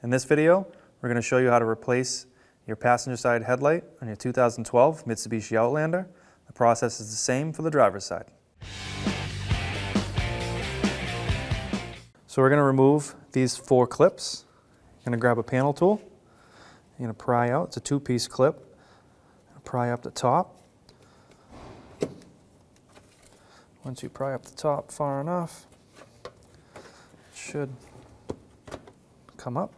In this video, we're going to show you how to replace your passenger side headlight on your 2012 Mitsubishi Outlander. The process is the same for the driver's side. So we're going to remove these 4 clips. You're going to grab a panel tool. You're going to pry out. It's a 2-piece clip. Pry up the top. Once you pry up the top far enough, it should come up.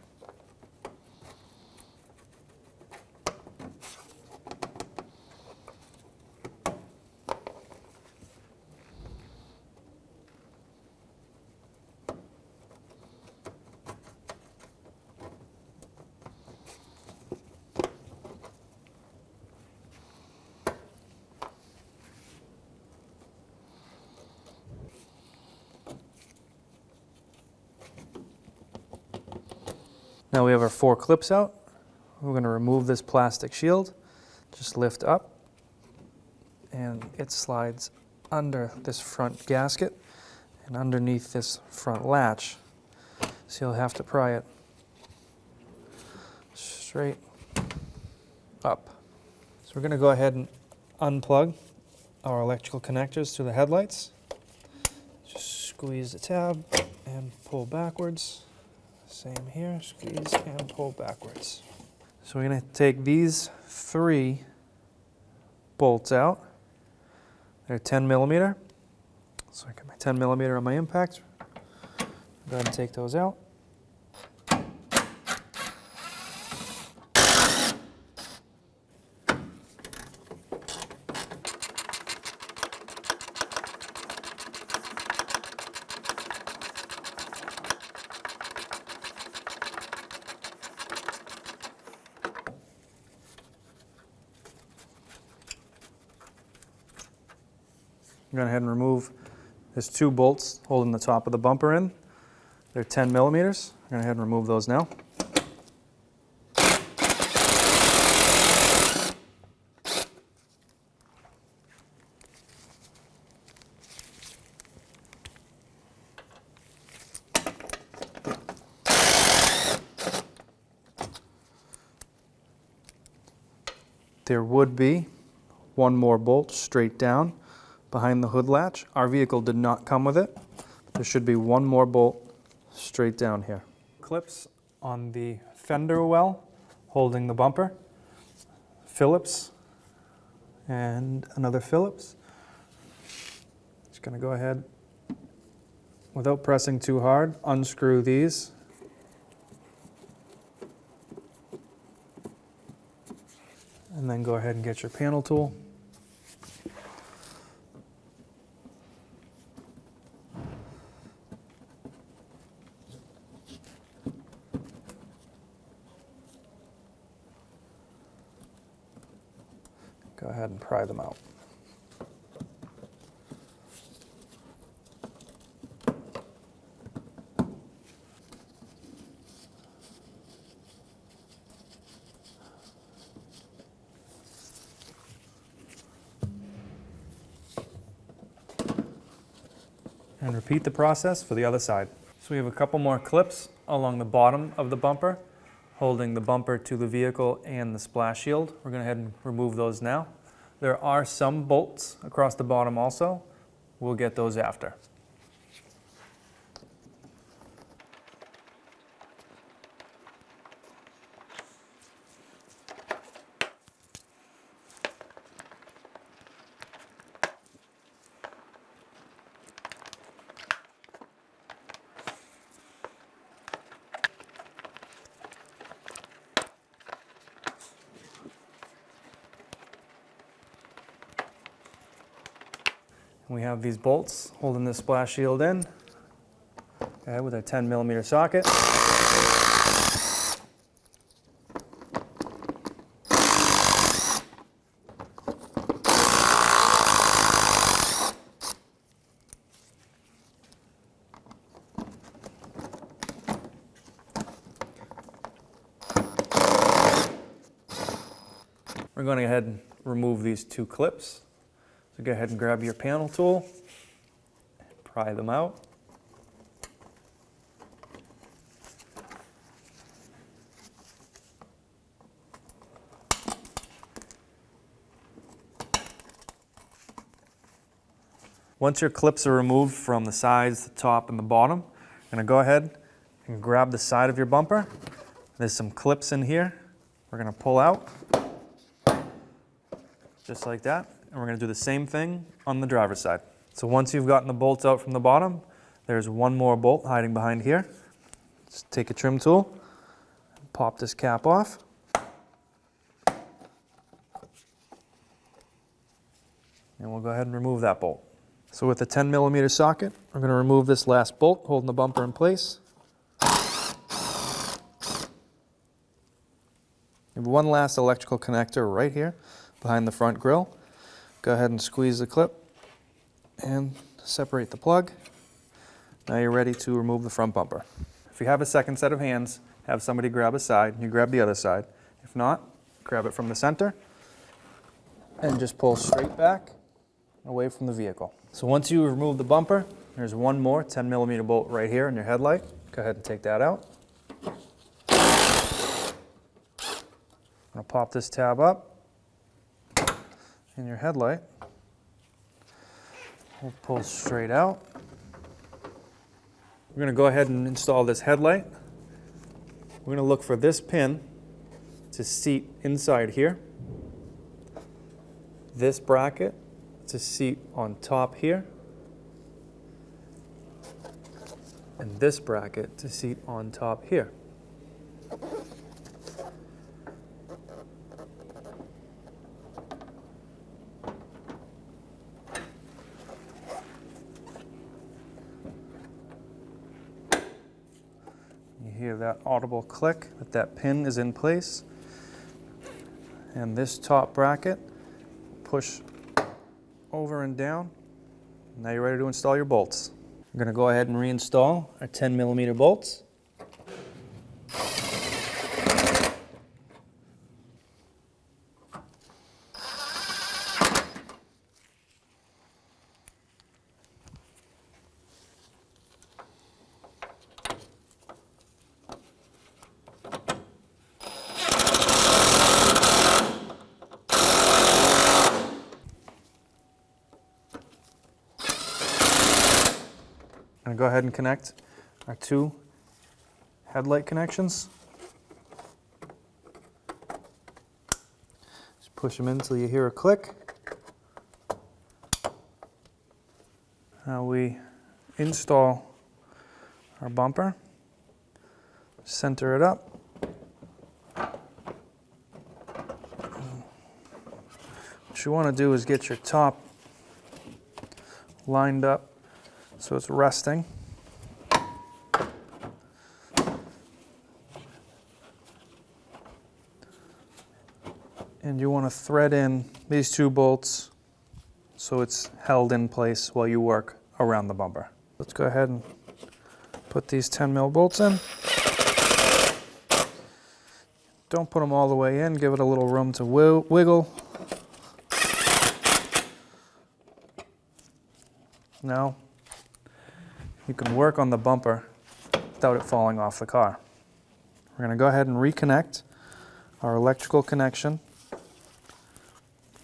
Now we have our 4 clips out. We're going to remove this plastic shield. Just lift up and it slides under this front gasket and underneath this front latch. So you'll have to pry it straight up. So we're going to go ahead and unplug our electrical connectors to the headlights. Just squeeze the tab and pull backwards. Same here, squeeze and pull backwards. So we're going to take these 3 bolts out. They're 10mm. So I got my 10mm on my impact. Go ahead and take those out. I'm going to go ahead and remove there's 2 bolts holding the top of the bumper in. They're 10mm. I'm going to go ahead and remove those now. There would be 1 more bolt straight down behind the hood latch. Our vehicle did not come with it. There should be 1 more bolt straight down here. Clips on the fender well holding the bumper. Phillips and another Phillips. Just going to go ahead, without pressing too hard, unscrew these. And then go ahead and get your panel tool. Go ahead and pry them out. And repeat the process for the other side. So we have a couple more clips along the bottom of the bumper, holding the bumper to the vehicle and the splash shield. We're going to head and remove those now. There are some bolts across the bottom also. We'll get those after. We have these bolts holding the splash shield in, okay, with a 10mm socket. We're going to go ahead and remove these 2 clips. So go ahead and grab your panel tool, pry them out. Once your clips are removed from the sides, the top, and the bottom, you're going to go ahead and grab the side of your bumper. There's some clips in here. We're going to pull out, just like that. And we're going to do the same thing on the driver's side. So once you've gotten the bolts out from the bottom, there's one more bolt hiding behind here. Just take a trim tool, pop this cap off. And we'll go ahead and remove that bolt. So with a 10mm socket, we're going to remove this last bolt holding the bumper in place. We have one last electrical connector right here behind the front grille. Go ahead and squeeze the clip and separate the plug. Now you're ready to remove the front bumper. If you have a second set of hands, have somebody grab a side, you grab the other side. If not, grab it from the center and just pull straight back away from the vehicle. So once you remove the bumper, there's one more 10mm bolt right here in your headlight. Go ahead and take that out. I'm going to pop this tab up in your headlight. We'll pull straight out. We're going to go ahead and install this headlight. We're going to look for this pin to seat inside here. This bracket to seat on top here, and this bracket to seat on top here. You hear that audible click that pin is in place, and this top bracket push over and down. Now you're ready to install your bolts. I'm going to go ahead and reinstall our 10mm bolts. I'm going to go ahead and connect our two headlight connections. Just push them in until you hear a click. Now we install our bumper, center it up. What you want to do is get your top lined up so it's resting. And you want to thread in these two bolts so it's held in place while you work around the bumper. Let's go ahead and put these 10mm bolts in. Don't put them all the way in, give it a little room to wiggle. Now you can work on the bumper without it falling off the car. We're going to go ahead and reconnect our electrical connection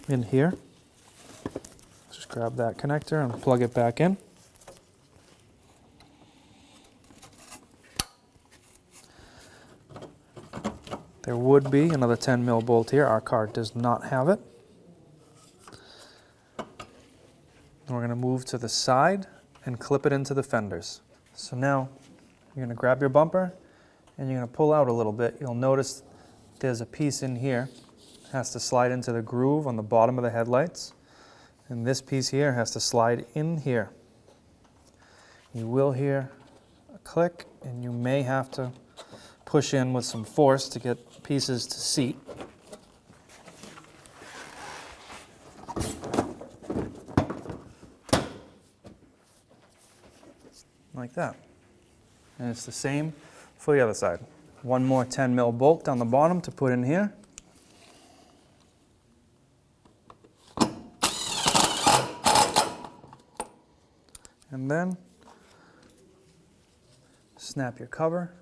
in here. Just grab that connector and plug it back in. There would be another 10mm bolt here. Our car does not have it. We're going to move to the side and clip it into the fenders. So now you're going to grab your bumper and you're going to pull out a little bit. You'll notice there's a piece in here. It has to slide into the groove on the bottom of the headlights. And this piece here has to slide in here. You will hear a click and you may have to push in with some force to get pieces to seat. Like that. And it's the same for the other side. One more 10mm bolt down the bottom to put in here. And then snap your cover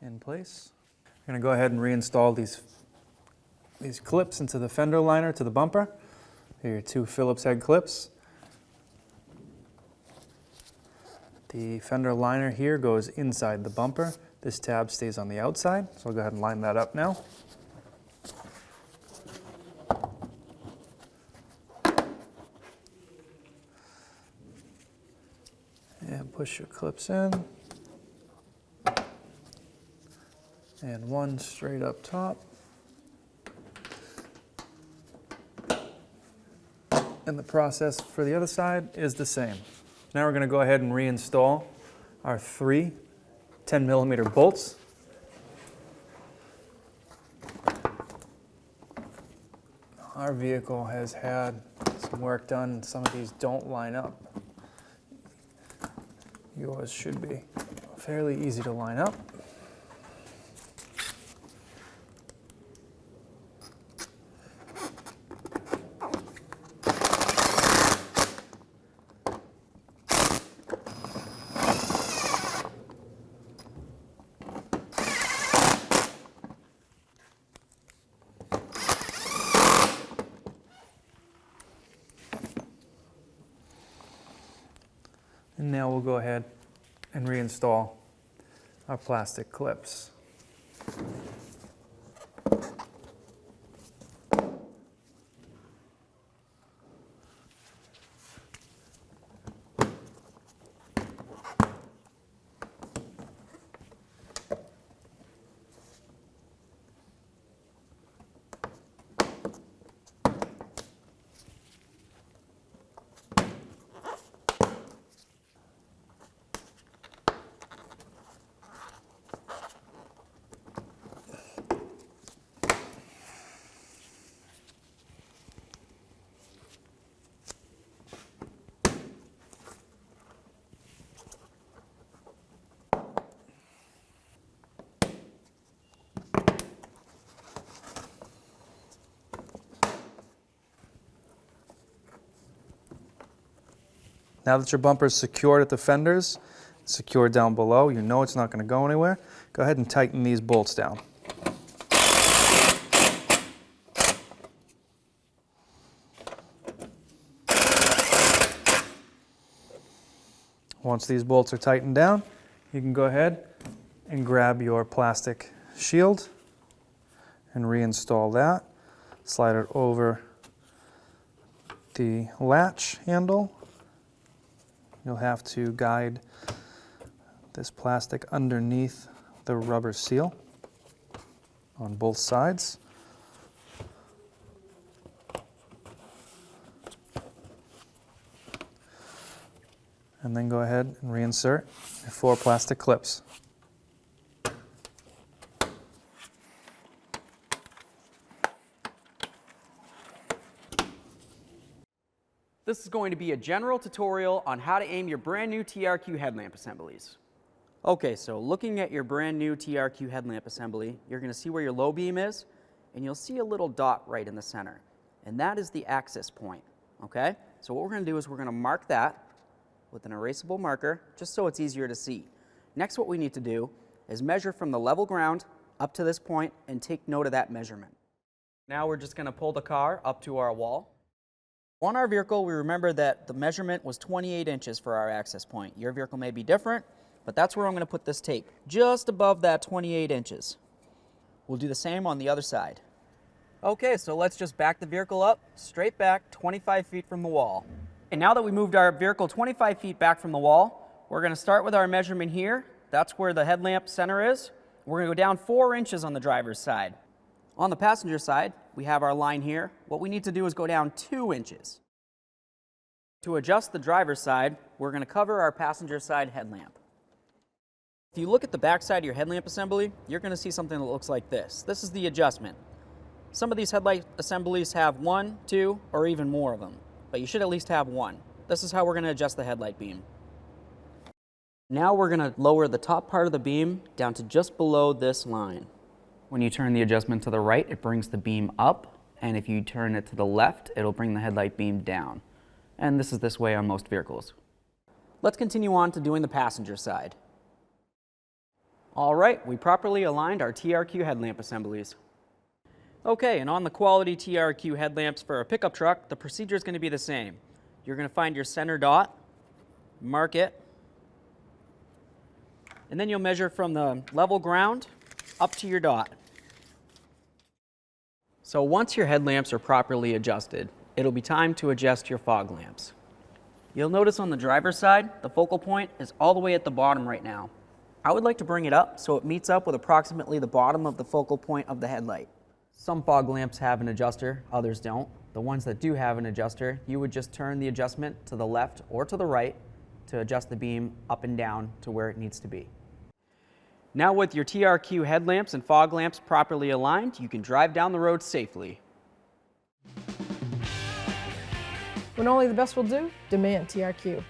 in place. We're going to go ahead and reinstall these clips into the fender liner to the bumper. Here are your two Phillips head clips. The fender liner here goes inside the bumper. This tab stays on the outside, so I'll go ahead and line that up now. And push your clips in. And one straight up top. And the process for the other side is the same. Now we're going to go ahead and reinstall our three 10mm bolts. Our vehicle has had some work done. Some of these don't line up. Yours should be fairly easy to line up. And now we'll go ahead and reinstall our plastic clips. Now that your bumper is secured at the fenders, secured down below, you know it's not going to go anywhere, go ahead and tighten these bolts down. Once these bolts are tightened down, you can go ahead and grab your plastic shield and reinstall that. Slide it over the latch handle. You'll have to guide this plastic underneath the rubber seal on both sides. And then go ahead and reinsert your 4 plastic clips. This is going to be a general tutorial on how to aim your brand new TRQ headlamp assemblies. Okay, so looking at your brand new TRQ headlamp assembly, you're going to see where your low beam is, and you'll see a little dot right in the center. And that is the axis point, okay? So what we're going to do is we're going to mark that with an erasable marker, just so it's easier to see. Next, what we need to do is measure from the level ground up to this point and take note of that measurement. Now we're just going to pull the car up to our wall. On our vehicle, we remember that the measurement was 28 inches for our access point. Your vehicle may be different, but that's where I'm going to put this tape, just above that 28 inches. We'll do the same on the other side. Okay, so let's just back the vehicle up, straight back 25 feet from the wall. And now that we moved our vehicle 25 feet back from the wall, we're going to start with our measurement here. That's where the headlamp center is. We're going to go down 4 inches on the driver's side. On the passenger side, we have our line here. What we need to do is go down 2 inches. To adjust the driver's side, we're going to cover our passenger side headlamp. If you look at the back side of your headlamp assembly, you're going to see something that looks like this. This is the adjustment. Some of these headlight assemblies have 1, 2, or even more of them, but you should at least have 1. This is how we're going to adjust the headlight beam. Now we're going to lower the top part of the beam down to just below this line. When you turn the adjustment to the right, it brings the beam up, and if you turn it to the left, it'll bring the headlight beam down. And this is this way on most vehicles. Let's continue on to doing the passenger side. All right, we properly aligned our TRQ headlamp assemblies. Okay, and on the quality TRQ headlamps for a pickup truck, the procedure is going to be the same. You're going to find your center dot, mark it, and then you'll measure from the level ground up to your dot. So once your headlamps are properly adjusted, it'll be time to adjust your fog lamps. You'll notice on the driver's side, the focal point is all the way at the bottom right now. I would like to bring it up so it meets up with approximately the bottom of the focal point of the headlight. Some fog lamps have an adjuster, others don't. The ones that do have an adjuster, you would just turn the adjustment to the left or to the right to adjust the beam up and down to where it needs to be. Now with your TRQ headlamps and fog lamps properly aligned, you can drive down the road safely. When only the best will do, demand TRQ.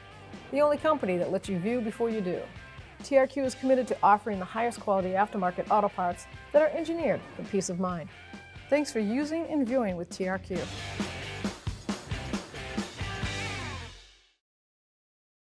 The only company that lets you view before you do. TRQ is committed to offering the highest quality aftermarket auto parts that are engineered for peace of mind. Thanks for using and viewing with TRQ.